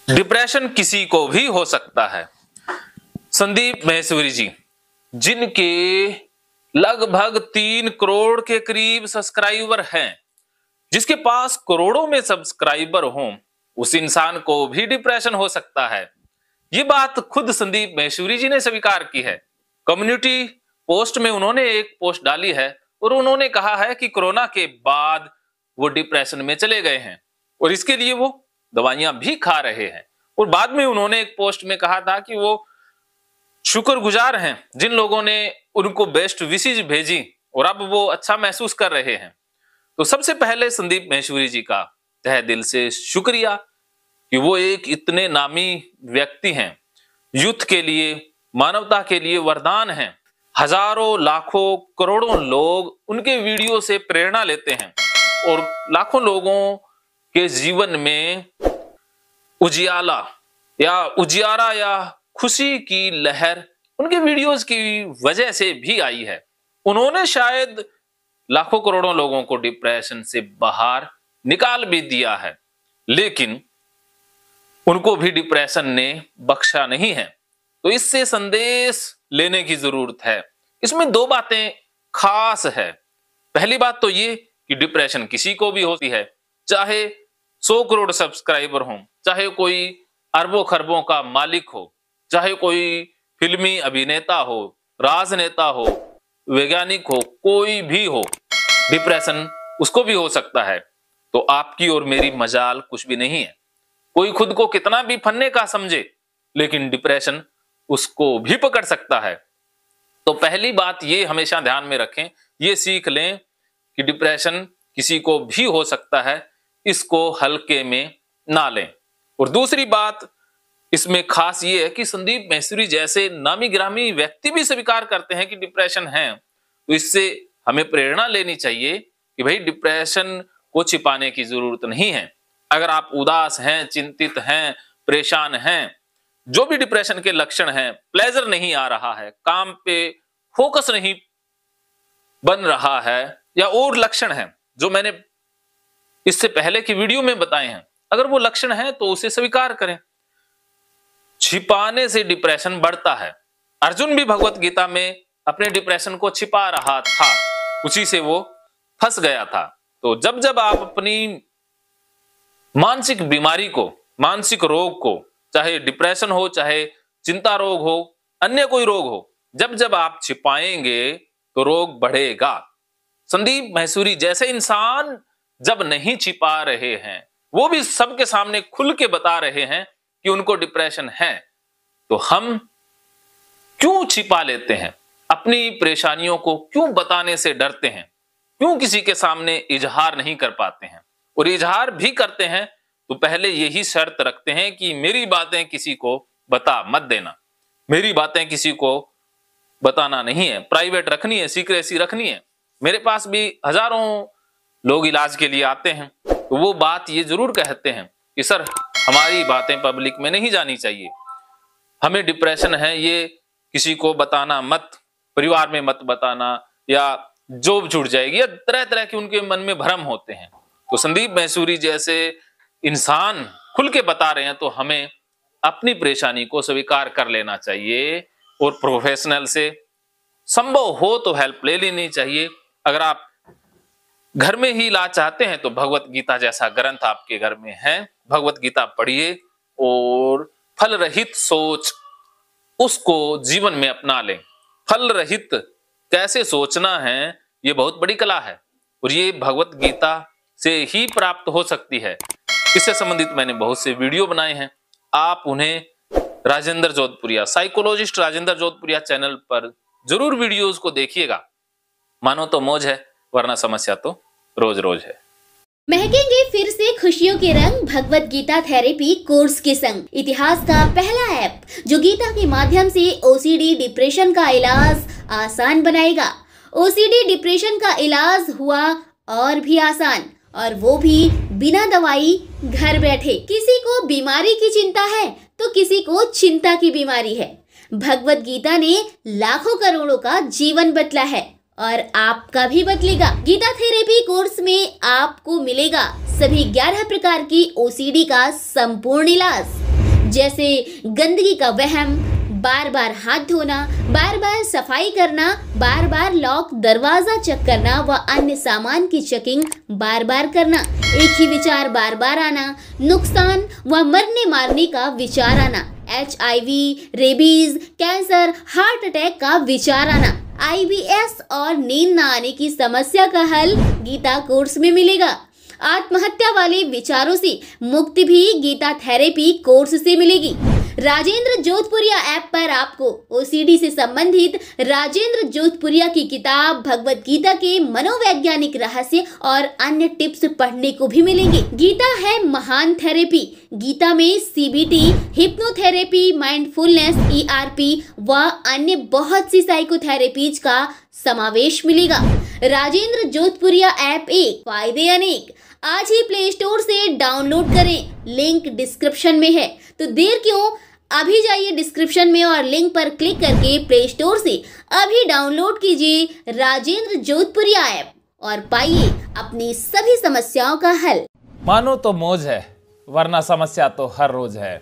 Depression किसी को भी हो सकता है। संदीप माहेश्वरी जी, जिनके लगभग 3 करोड़ के करीब सब्सक्राइबर हैं, जिसके पास करोड़ों में सब्सक्राइबर हों, उस इंसान को भी डिप्रेशन हो सकता है। ये बात खुद संदीप माहेश्वरी जी ने स्वीकार की है। कम्युनिटी पोस्ट में उन्होंने एक पोस्ट डाली है और उन्होंने कहा है कि कोरोना के बाद वो डिप्रेशन में चले गए हैं और इसके लिए वो दवाइयां भी खा रहे हैं। और बाद में उन्होंने एक पोस्ट में कहा था कि वो शुक्रगुजार हैं जिन लोगों ने उनको बेस्ट विशेष भेजी और अब वो अच्छा महसूस कर रहे हैं। तो सबसे पहले संदीप माहेश्वरी जी का तहे दिल से शुक्रिया कि वो एक इतने नामी व्यक्ति हैं, यूथ के लिए, मानवता के लिए वरदान हैं। हजारों, लाखों, करोड़ों लोग उनके वीडियो से प्रेरणा लेते हैं और लाखों लोगों के जीवन में उजियारा या खुशी की लहर उनके वीडियोस की वजह से भी आई है। उन्होंने शायद लाखों करोड़ों लोगों को डिप्रेशन से बाहर निकाल भी दिया है, लेकिन उनको भी डिप्रेशन ने बख्शा नहीं है। तो इससे संदेश लेने की जरूरत है। इसमें 2 बातें खास है। पहली बात तो ये कि डिप्रेशन किसी को भी होती है, चाहे 100 करोड़ सब्सक्राइबर हो, चाहे कोई अरबों खरबों का मालिक हो, चाहे कोई फिल्मी अभिनेता हो, राजनेता हो, वैज्ञानिक हो, कोई भी हो, डिप्रेशन उसको भी हो सकता है। तो आपकी और मेरी मजाल कुछ भी नहीं है। कोई खुद को कितना भी फन्ने का समझे, लेकिन डिप्रेशन उसको भी पकड़ सकता है। तो पहली बात ये हमेशा ध्यान में रखें, ये सीख लें कि डिप्रेशन किसी को भी हो सकता है, इसको हल्के में ना लें। और दूसरी बात इसमें खास ये है कि संदीप माहेश्वरी जैसे नामी गिरामी व्यक्ति भी स्वीकार करते हैं कि डिप्रेशन है। तो इससे हमें प्रेरणा लेनी चाहिए कि भाई डिप्रेशन को छिपाने की जरूरत नहीं है। अगर आप उदास हैं, चिंतित हैं, परेशान हैं, जो भी डिप्रेशन के लक्षण हैं, प्लेजर नहीं आ रहा है, काम पे फोकस नहीं बन रहा है, या और लक्षण हैं जो मैंने इससे पहले की वीडियो में बताए हैं, अगर वो लक्षण हैं तो उसे स्वीकार करें। छिपाने से डिप्रेशन बढ़ता है। अर्जुन भी भगवत गीता में अपने डिप्रेशन को छिपा रहा था, उसी से वो फंस गया था। तो जब जब आप अपनी मानसिक बीमारी को, मानसिक रोग को, चाहे डिप्रेशन हो, चाहे चिंता रोग हो, अन्य कोई रोग हो, जब जब आप छिपाएंगे तो रोग बढ़ेगा। संदीप माहेश्वरी जैसे इंसान जब नहीं छिपा रहे हैं, वो भी सबके सामने खुल के बता रहे हैं कि उनको डिप्रेशन है, तो हम क्यों छिपा लेते हैं? अपनी परेशानियों को क्यों बताने से डरते हैं? क्यों किसी के सामने इजहार नहीं कर पाते हैं? और इजहार भी करते हैं तो पहले यही शर्त रखते हैं कि मेरी बातें किसी को बता मत देना, मेरी बातें किसी को बताना नहीं है, प्राइवेट रखनी है, सीक्रेसी रखनी है। मेरे पास भी हजारों लोग इलाज के लिए आते हैं, तो वो बात ये जरूर कहते हैं कि सर हमारी बातें पब्लिक में नहीं जानी चाहिए, हमें डिप्रेशन है, ये किसी को बताना मत, परिवार में मत बताना, या जॉब छूट जाएगी, या तरह तरह के उनके मन में भ्रम होते हैं। तो संदीप माहेश्वरी जैसे इंसान खुल के बता रहे हैं, तो हमें अपनी परेशानी को स्वीकार कर लेना चाहिए और प्रोफेशनल से संभव हो तो हेल्प ले लेनी चाहिए। अगर आप घर में ही इलाज चाहते हैं तो भगवत गीता जैसा ग्रंथ आपके घर में है, भगवत गीता पढ़िए और फल रहित सोच उसको जीवन में अपना लें। फल रहित कैसे सोचना है, ये बहुत बड़ी कला है और ये भगवत गीता से ही प्राप्त हो सकती है। इससे संबंधित मैंने बहुत से वीडियो बनाए हैं, आप उन्हें राजेंद्र जोधपुरिया, साइकोलॉजिस्ट राजेंद्र जोधपुरिया चैनल पर जरूर वीडियोस को देखिएगा। मानो तो मौज है, वरना समस्या तो रोज रोज है। महकेंगे फिर से खुशियों के रंग भगवत गीता थेरेपी कोर्स के संग। इतिहास का पहला ऐप जो गीता के माध्यम से ओसीडी डिप्रेशन का इलाज आसान बनाएगा। ओसीडी डिप्रेशन का इलाज हुआ और भी आसान, और वो भी बिना दवाई, घर बैठे। किसी को बीमारी की चिंता है तो किसी को चिंता की बीमारी है। भगवत गीता ने लाखों करोड़ों का जीवन बदला है और आपका भी बदलेगा। गीता थेरेपी कोर्स में आपको मिलेगा सभी 11 प्रकार की ओसीडी का संपूर्ण इलाज। जैसे गंदगी का वहम, बार बार हाथ धोना, बार बार सफाई करना, बार बार लॉक दरवाजा चेक करना व अन्य सामान की चेकिंग बार बार करना, एक ही विचार बार बार आना, नुकसान व मरने मारने का विचार आना, HIV, rabies, cancer, heart attack का विचार आना, IBS और नींद न आने की समस्या का हल गीता कोर्स में मिलेगा। आत्महत्या वाले विचारों से मुक्ति भी गीता थेरेपी कोर्स से मिलेगी। राजेंद्र जोधपुरिया ऐप पर आपको OCD से संबंधित राजेंद्र जोधपुरिया की किताब भगवत गीता के मनोवैज्ञानिक रहस्य और अन्य टिप्स पढ़ने को भी मिलेंगे। गीता है महान थेरेपी। गीता में CBT, हिप्नोथेरेपी, माइंडफुलनेस, ERP व अन्य बहुत सी साइकोथेरेपीज का समावेश मिलेगा। राजेंद्र जोधपुरिया ऐप एक, फायदे अनेक। आज ही प्ले स्टोर से डाउनलोड करें, लिंक डिस्क्रिप्शन में है। तो देर क्यों, अभी जाइए डिस्क्रिप्शन में और लिंक पर क्लिक करके प्ले स्टोर से अभी डाउनलोड कीजिए राजेंद्र जोधपुरिया ऐप और पाइए अपनी सभी समस्याओं का हल। मानो तो मौज है, वरना समस्या तो हर रोज है।